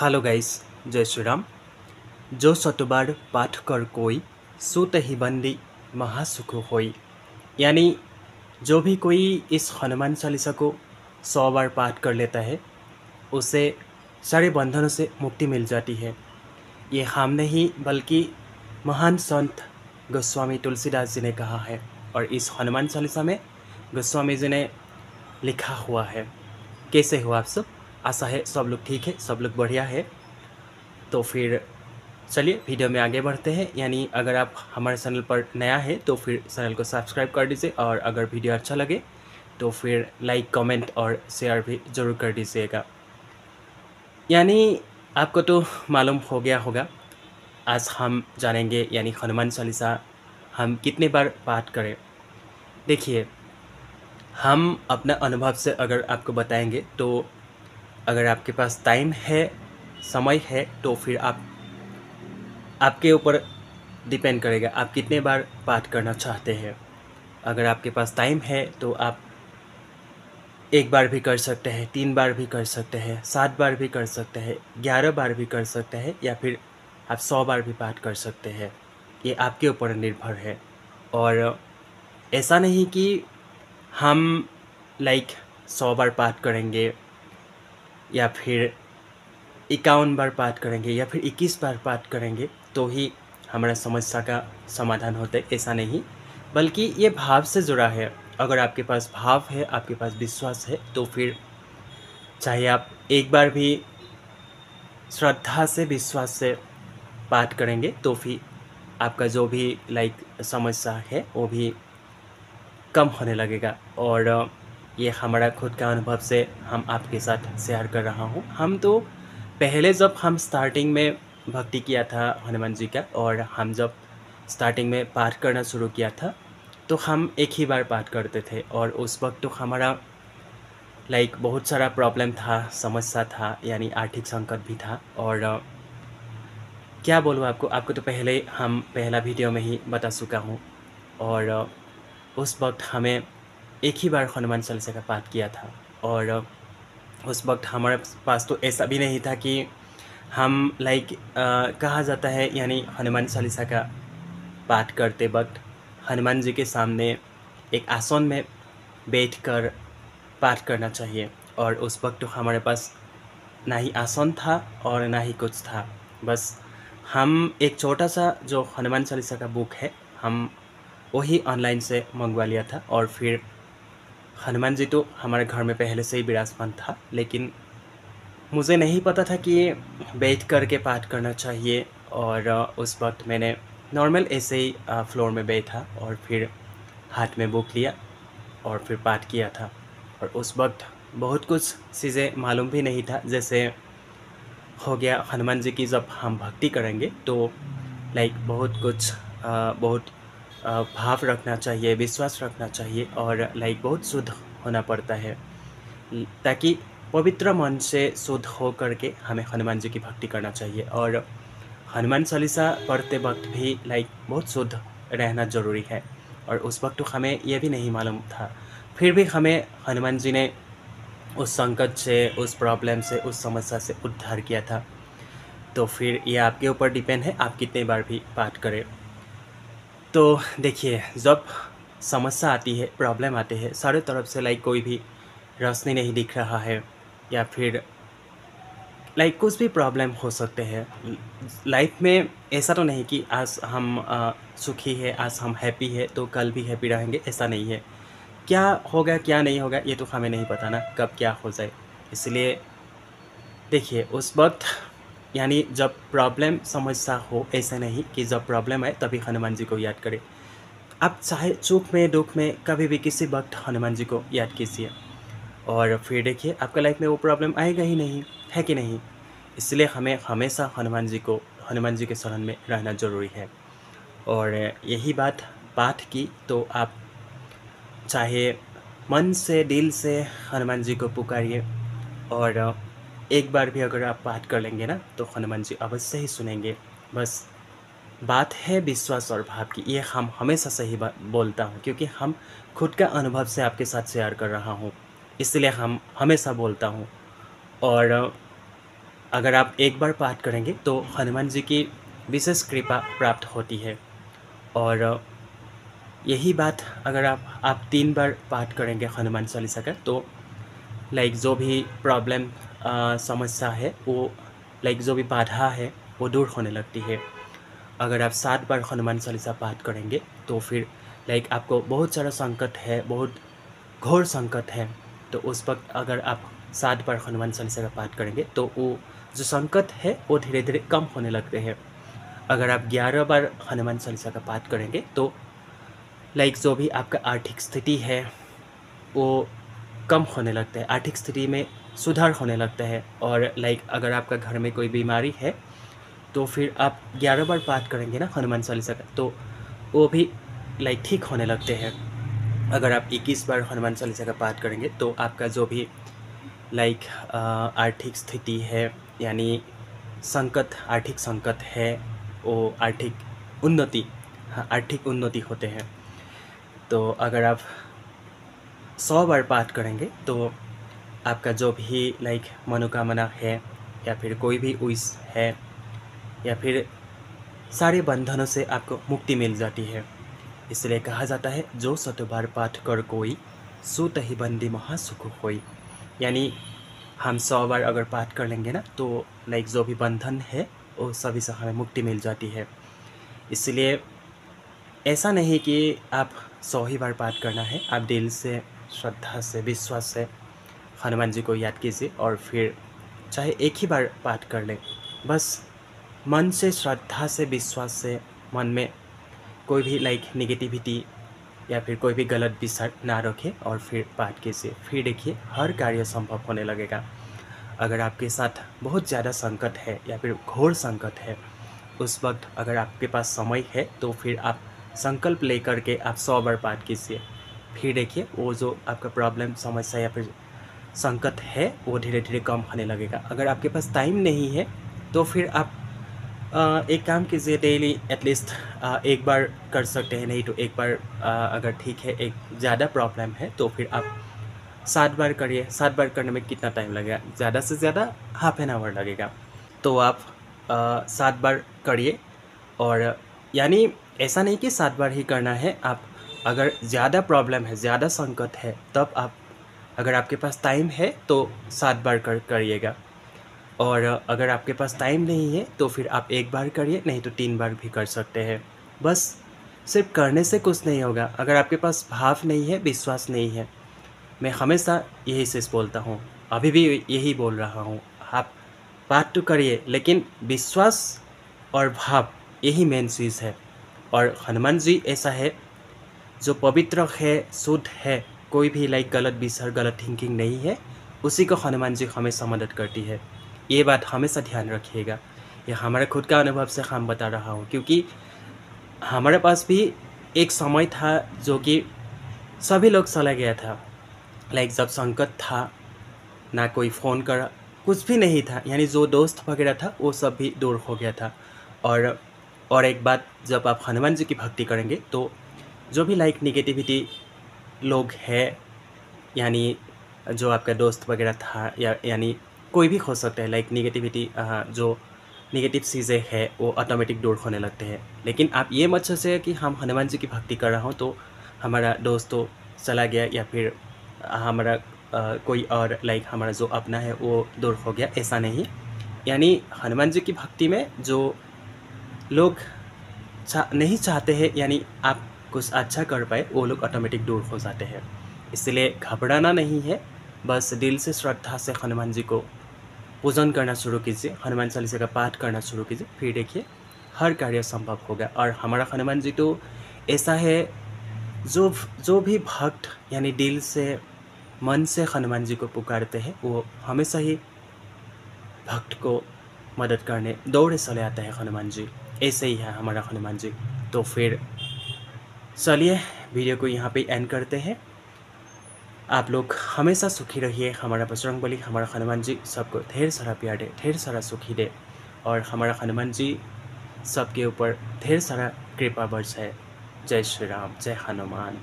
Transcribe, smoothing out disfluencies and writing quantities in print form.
Hello guys, जय श्री राम। जो शतबार पाठ कर कोई, सुत ही बंदी महासुख होई। यानी जो भी कोई इस हनुमान चालीसा को 100 बार पाठ कर लेता है, उसे सारे बंधनों से मुक्ति मिल जाती है। ये हम नहीं बल्कि महान संत गोस्वामी तुलसीदास जी ने कहा है, और इस हनुमान चालीसा में गोस्वामी जी ने लिखा हुआ है। कैसे हो आप सब? आशा है सब लोग ठीक है, सब लोग बढ़िया है। तो फिर चलिए वीडियो में आगे बढ़ते हैं। यानी अगर आप हमारे चैनल पर नया है तो फिर चैनल को सब्सक्राइब कर दीजिए, और अगर वीडियो अच्छा लगे तो फिर लाइक, कमेंट और शेयर भी ज़रूर कर दीजिएगा। यानी आपको तो मालूम हो गया होगा, आज हम जानेंगे यानी हनुमान चालीसा हम कितने बार पाठ करें। देखिए, हम अपना अनुभव से अगर आपको बताएंगे तो अगर आपके पास टाइम है, समय है, तो फिर आपके ऊपर डिपेंड करेगा आप कितने बार पाठ करना चाहते हैं। अगर आपके पास टाइम है तो आप 1 बार भी कर सकते हैं, 3 बार भी कर सकते हैं, 7 बार भी कर सकते हैं, 11 बार भी कर सकते हैं, या फिर आप 100 बार भी पाठ कर सकते हैं। ये आपके ऊपर निर्भर है। और ऐसा नहीं कि हम 100 बार पाठ करेंगे या फिर 51 बार पाठ करेंगे या फिर 21 बार पाठ करेंगे तो ही हमारा समस्या का समाधान होता है। ऐसा नहीं, बल्कि ये भाव से जुड़ा है। अगर आपके पास भाव है, आपके पास विश्वास है, तो फिर चाहे आप 1 बार भी श्रद्धा से, विश्वास से पाठ करेंगे तो फिर आपका जो भी समस्या है वो भी कम होने लगेगा। और ये हमारा खुद का अनुभव से हम आपके साथ शेयर कर रहा हूँ। हम तो पहले जब हम स्टार्टिंग में भक्ति किया था हनुमान जी का, और हम जब स्टार्टिंग में पाठ करना शुरू किया था, तो हम एक ही बार पाठ करते थे। और उस वक्त तो हमारा बहुत सारा प्रॉब्लम था, समस्या था, यानी आर्थिक संकट भी था। और क्या बोलूँ आपको तो पहले हम पहला वीडियो में ही बता चुका हूँ। और उस वक्त हमें एक ही बार हनुमान चालीसा का पाठ किया था। और उस वक्त हमारे पास तो ऐसा भी नहीं था कि हम कहा जाता है यानी हनुमान चालीसा का पाठ करते वक्त हनुमान जी के सामने एक आसन में बैठकर पाठ करना चाहिए। और उस वक्त तो हमारे पास ना ही आसन था और ना ही कुछ था। बस हम एक छोटा सा जो हनुमान चालीसा का बुक है, हम वही ऑनलाइन से मंगवा लिया था। और फिर हनुमान जी तो हमारे घर में पहले से ही विराजमान था, लेकिन मुझे नहीं पता था कि बैठ कर के पाठ करना चाहिए। और उस वक्त मैंने नॉर्मल ऐसे ही फ्लोर में बैठा और फिर हाथ में बुक लिया और फिर पाठ किया था। और उस वक्त बहुत कुछ चीज़ें मालूम भी नहीं था। जैसे हो गया हनुमान जी की जब हम भक्ति करेंगे तो बहुत कुछ बहुत भाव रखना चाहिए, विश्वास रखना चाहिए, और बहुत शुद्ध होना पड़ता है, ताकि पवित्र मन से शुद्ध हो करके हमें हनुमान जी की भक्ति करना चाहिए। और हनुमान चालीसा पढ़ते वक्त भी बहुत शुद्ध रहना ज़रूरी है। और उस वक्त तो हमें यह भी नहीं मालूम था, फिर भी हमें हनुमान जी ने उस संकट से, उस प्रॉब्लम से, उस समस्या से उद्धार किया था। तो फिर ये आपके ऊपर डिपेंड है आप कितने बार भी पाठ करें। तो देखिए, जब समस्या आती है, प्रॉब्लम आते हैं, सारे तरफ से कोई भी रोशनी नहीं दिख रहा है, या फिर कुछ भी प्रॉब्लम हो सकते हैं लाइफ में। ऐसा तो नहीं कि आज हम सुखी है, आज हम हैप्पी है तो कल भी हैप्पी रहेंगे, ऐसा नहीं है। क्या होगा क्या नहीं होगा ये तो हमें नहीं पता ना, कब क्या हो जाए। इसलिए देखिए, उस वक्त यानी जब प्रॉब्लम, समस्या हो, ऐसा नहीं कि जब प्रॉब्लम आए तभी हनुमान जी को याद करें। आप चाहे सुख में, दुख में, कभी भी किसी वक्त हनुमान जी को याद कीजिए, और फिर देखिए आपका लाइफ में वो प्रॉब्लम आएगा ही नहीं, है कि नहीं। इसलिए हमें हमेशा हनुमान जी के शरण में रहना ज़रूरी है। और यही बात पाठ की तो आप चाहे मन से, दिल से हनुमान जी को पुकारिए। और एक बार भी अगर आप पाठ कर लेंगे ना तो हनुमान जी अवश्य ही सुनेंगे। बस बात है विश्वास और भाव की। ये हम हमेशा सही बात बोलता हूँ, क्योंकि हम खुद का अनुभव से आपके साथ शेयर कर रहा हूँ, इसलिए हम हमेशा बोलता हूँ। और अगर आप एक बार पाठ करेंगे तो हनुमान जी की विशेष कृपा प्राप्त होती है। और यही बात अगर आप 3 बार पाठ करेंगे हनुमान चालीसा का, तो लाइक जो भी प्रॉब्लम समस्या है वो, लाइक जो भी बाधा है वो दूर होने लगती है। अगर आप 7 बार हनुमान चालीसा पाठ करेंगे तो फिर लाइक आपको बहुत सारा संकट है, बहुत घोर संकट है, तो उस वक्त अगर आप 7 बार हनुमान चालीसा का पाठ करेंगे तो वो जो संकट है वो धीरे धीरे कम होने लगते हैं। अगर आप 11 बार हनुमान चालीसा का पाठ करेंगे तो लाइक जो भी आपका आर्थिक स्थिति है वो कम होने लगता है, आर्थिक स्थिति में सुधार होने लगता है। और लाइक अगर आपका घर में कोई बीमारी है तो फिर आप 11 बार पाठ करेंगे ना हनुमान चालीसा का, तो वो भी लाइक ठीक होने लगते हैं। अगर आप 21 बार हनुमान चालीसा का पाठ करेंगे तो आपका जो भी लाइक आर्थिक स्थिति है, यानी संकट, आर्थिक संकट है, वो आर्थिक उन्नति, हाँ आर्थिक उन्नति होते हैं। तो अगर आप 100 बार पाठ करेंगे तो आपका जो भी लाइक मनोकामना है या फिर कोई भी विश है या फिर सारे बंधनों से आपको मुक्ति मिल जाती है। इसलिए कहा जाता है जो 100 बार पाठ कर कोई, सो तहि बंदी महासुख होई। यानी हम 100 बार अगर पाठ कर लेंगे ना तो लाइक जो भी बंधन है वो सभी से हमें मुक्ति मिल जाती है। इसलिए ऐसा नहीं कि आप 100 ही बार पाठ करना है, आप दिल से, श्रद्धा से, विश्वास से हनुमान जी को याद कीजिए और फिर चाहे एक ही बार पाठ कर लें, बस मन से, श्रद्धा से, विश्वास से, मन में कोई भी लाइक नेगेटिविटी या फिर कोई भी गलत विचार ना रखें और फिर पाठ कीजिए। फिर देखिए हर कार्य संभव होने लगेगा। अगर आपके साथ बहुत ज़्यादा संकट है या फिर घोर संकट है, उस वक्त अगर आपके पास समय है तो फिर आप संकल्प लेकर के आप 100 बार पाठ कीजिए। फिर देखिए वो जो आपका प्रॉब्लम, समस्या या फिर संकट है वो धीरे धीरे कम होने लगेगा। अगर आपके पास टाइम नहीं है तो फिर आप एक काम कीजिए, डेली एटलीस्ट एक बार कर सकते हैं, नहीं तो एक बार अगर ठीक है, एक ज़्यादा प्रॉब्लम है तो फिर आप 7 बार करिए। 7 बार करने में कितना टाइम लगेगा? ज़्यादा से ज़्यादा हाफ एन आवर लगेगा। तो आप 7 बार करिए। और यानी ऐसा नहीं कि 7 बार ही करना है, आप अगर ज़्यादा प्रॉब्लम है, ज़्यादा संकट है, तब आप, अगर आपके पास टाइम है तो 7 बार करिएगा। और अगर आपके पास टाइम नहीं है तो फिर आप 1 बार करिए, नहीं तो 3 बार भी कर सकते हैं। बस सिर्फ करने से कुछ नहीं होगा अगर आपके पास भाव नहीं है, विश्वास नहीं है। मैं हमेशा यही चीज़ बोलता हूँ, अभी भी यही बोल रहा हूँ, आप पाठ तो करिए लेकिन विश्वास और भाव यही मेन चीज़ है। और हनुमान जी ऐसा है जो पवित्र है, शुद्ध है, कोई भी लाइक गलत विचार, गलत थिंकिंग नहीं है, उसी को हनुमान जी हमेशा मदद करती है। ये बात हमेशा ध्यान रखिएगा। ये हमारे खुद का अनुभव से हम बता रहा हूँ, क्योंकि हमारे पास भी एक समय था जो कि सभी लोग चला गया था। लाइक जब संकट था, ना कोई फ़ोन करा, कुछ भी नहीं था, यानी जो दोस्त वगैरह था वो सब भी दूर हो गया था। और एक बात, जब आप हनुमान जी की भक्ति करेंगे तो जो भी लाइक निगेटिविटी लोग हैं, यानी जो आपका दोस्त वगैरह था या यानी कोई भी हो सकता है, लाइक निगेटिविटी, जो निगेटिव चीज़ें हैं वो ऑटोमेटिक दूर होने लगते हैं। लेकिन आप ये मत सोचिए कि हम हनुमान जी की भक्ति कर रहा हूँ तो हमारा दोस्त तो चला गया या फिर हमारा कोई और लाइक हमारा जो अपना है वो दूर हो गया, ऐसा नहीं। यानी हनुमान जी की भक्ति में जो लोग नहीं चाहते हैं, यानी आप कुछ अच्छा कर पाए, वो लोग ऑटोमेटिक दूर हो जाते हैं। इसलिए घबराना नहीं है, बस दिल से, श्रद्धा से हनुमान जी को पूजन करना शुरू कीजिए, हनुमान चालीसा का पाठ करना शुरू कीजिए, फिर देखिए हर कार्य संभव होगा। और हमारा हनुमान जी तो ऐसा है, जो भी भक्त यानी दिल से, मन से हनुमान जी को पुकारते हैं, वो हमेशा ही भक्त को मदद करने दौड़े चले आते हैं हनुमान जी। ऐसे ही है हमारा हनुमान जी। तो फिर चलिए वीडियो को यहाँ पे एंड करते हैं। आप लोग हमेशा सुखी रहिए। हमारा बजरंगबली, हमारा हनुमान जी सबको ढेर सारा प्यार दे, ढेर सारा सुखी दे, और हमारा हनुमान जी सबके ऊपर ढेर सारा कृपा बरसाए। जय श्री राम, जय हनुमान।